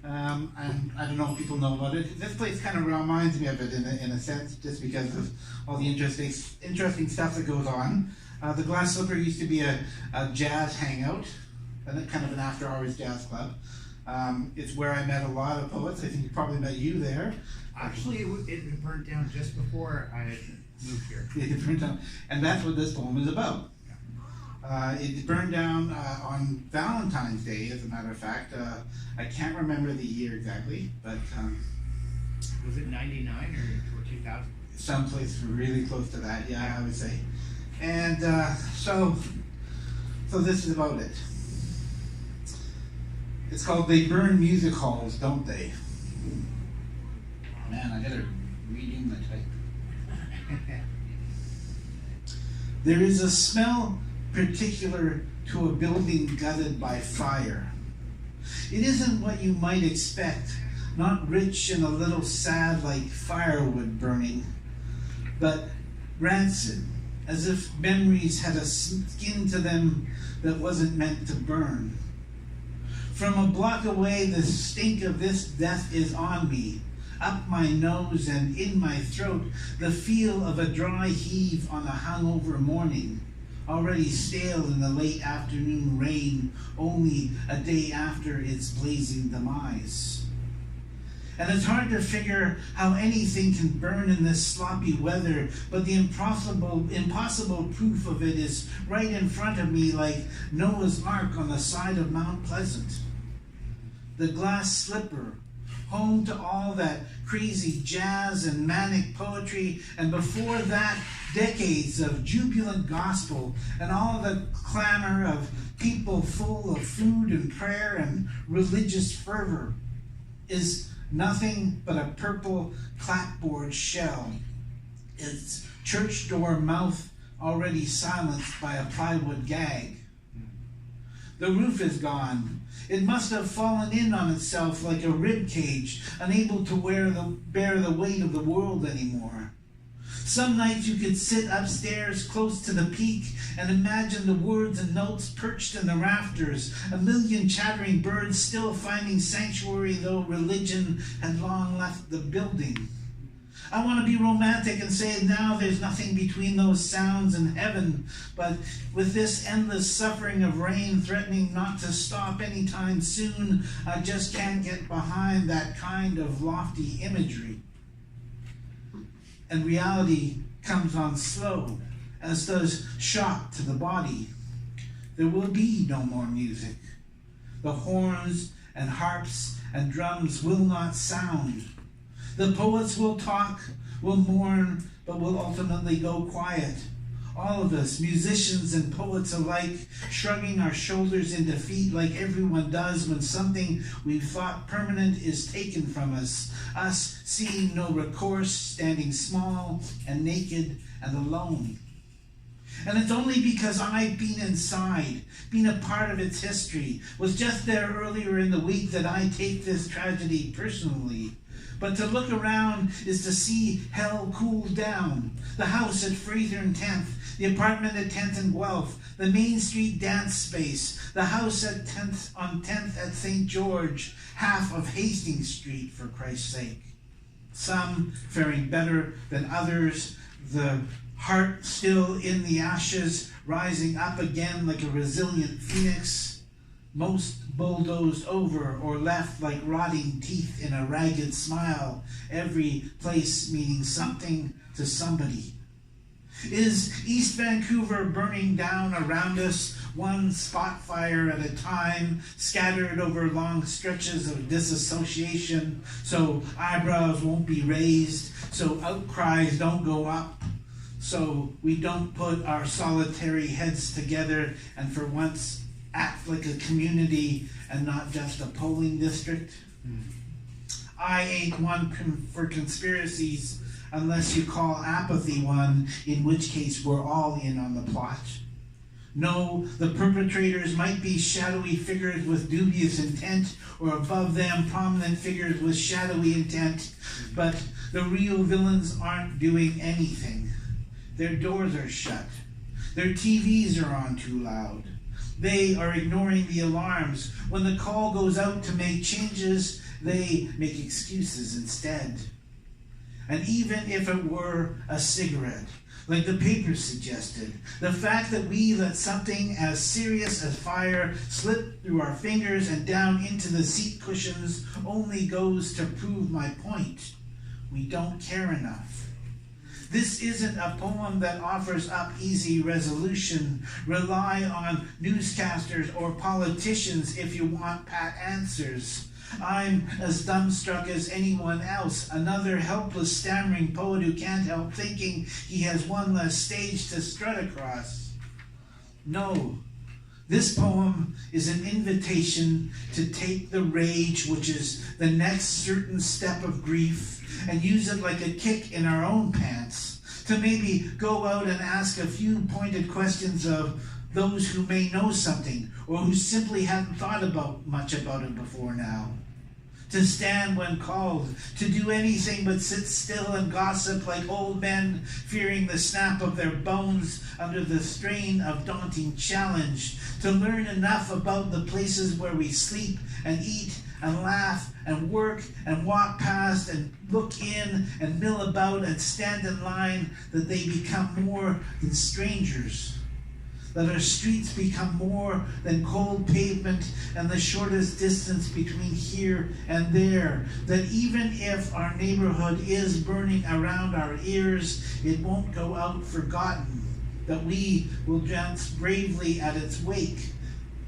And I don't know if people know about it. This place kind of reminds me of it in a sense, just because of all the interesting stuff that goes on. The Glass Slipper used to be a jazz hangout, and kind of an after-hours jazz club. It's where I met a lot of poets. I think you probably met you there. Actually, it burned down just before I had moved here. It burned down, and that's what this poem is about. It burned down on Valentine's Day, as a matter of fact. I can't remember the year exactly, but was it 99 or 2000? Someplace really close to that, yeah, I would say. And so this is about it. It's called They Burn Music Halls, Don't They? Man, I gotta read in the type. There is a smell particular to a building gutted by fire. It isn't what you might expect, not rich and a little sad like firewood burning, but rancid, as if memories had a skin to them that wasn't meant to burn. From a block away, the stink of this death is on me, up my nose and in my throat, the feel of a dry heave on a hungover morning, already stale in the late afternoon rain, only a day after its blazing demise. And it's hard to figure how anything can burn in this sloppy weather, but the impossible proof of it is right in front of me, like Noah's Ark on the side of Mount Pleasant. The Glass Slipper, home to all that crazy jazz and manic poetry, and before that, decades of jubilant gospel and all the clamor of people full of food and prayer and religious fervor, is nothing but a purple clapboard shell, its church door mouth already silenced by a plywood gag. The roof is gone. It must have fallen in on itself like a rib cage, unable to bear the weight of the world anymore. Some nights you could sit upstairs close to the peak and imagine the words and notes perched in the rafters, a million chattering birds still finding sanctuary though religion had long left the building. I want to be romantic and say now there's nothing between those sounds and heaven, but with this endless suffering of rain threatening not to stop anytime soon, I just can't get behind that kind of lofty imagery. And reality comes on slow, as does shock to the body. There will be no more music. The horns and harps and drums will not sound. The poets will talk, will mourn, but will ultimately go quiet. All of us, musicians and poets alike, shrugging our shoulders in defeat like everyone does when something we've thought permanent is taken from us seeing no recourse, standing small and naked and alone. And it's only because I've been inside, been a part of its history, was just there earlier in the week that I take this tragedy personally. But to look around is to see hell cool down. The house at Fraser and 10th, the apartment at 10th and Guelph, the Main Street dance space, the house at 10th on 10th at St. George, half of Hastings Street, for Christ's sake. Some faring better than others, the heart still in the ashes, rising up again like a resilient phoenix. Most bulldozed over or left like rotting teeth in a ragged smile, every place meaning something to somebody. Is East Vancouver burning down around us, one spot fire at a time, scattered over long stretches of disassociation, so eyebrows won't be raised, so outcries don't go up, so we don't put our solitary heads together and for once act like a community and not just a polling district? I ain't one for conspiracies unless you call apathy one, in which case we're all in on the plot. No, the perpetrators might be shadowy figures with dubious intent, or above them prominent figures with shadowy intent, but the real villains aren't doing anything. Their doors are shut. Their TVs are on too loud. They are ignoring the alarms. When the call goes out to make changes, they make excuses instead. And even if it were a cigarette, like the paper suggested, the fact that we let something as serious as fire slip through our fingers and down into the seat cushions only goes to prove my point. We don't care enough. This isn't a poem that offers up easy resolution. Rely on newscasters or politicians if you want pat answers. I'm as dumbstruck as anyone else, another helpless, stammering poet who can't help thinking he has one less stage to strut across. No, this poem is an invitation to take the rage, which is the next certain step of grief, and use it like a kick in our own pants, to maybe go out and ask a few pointed questions of those who may know something, or who simply hadn't thought much about it before now. To stand when called, to do anything but sit still and gossip like old men, fearing the snap of their bones under the strain of daunting challenge, to learn enough about the places where we sleep and eat and laugh and work and walk past and look in and mill about and stand in line, that they become more than strangers. That our streets become more than cold pavement and the shortest distance between here and there. That even if our neighborhood is burning around our ears, it won't go out forgotten. That we will dance bravely at its wake,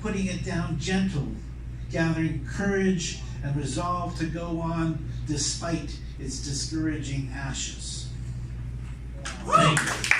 putting it down gentle, gathering courage and resolve to go on despite its discouraging ashes. Thank you.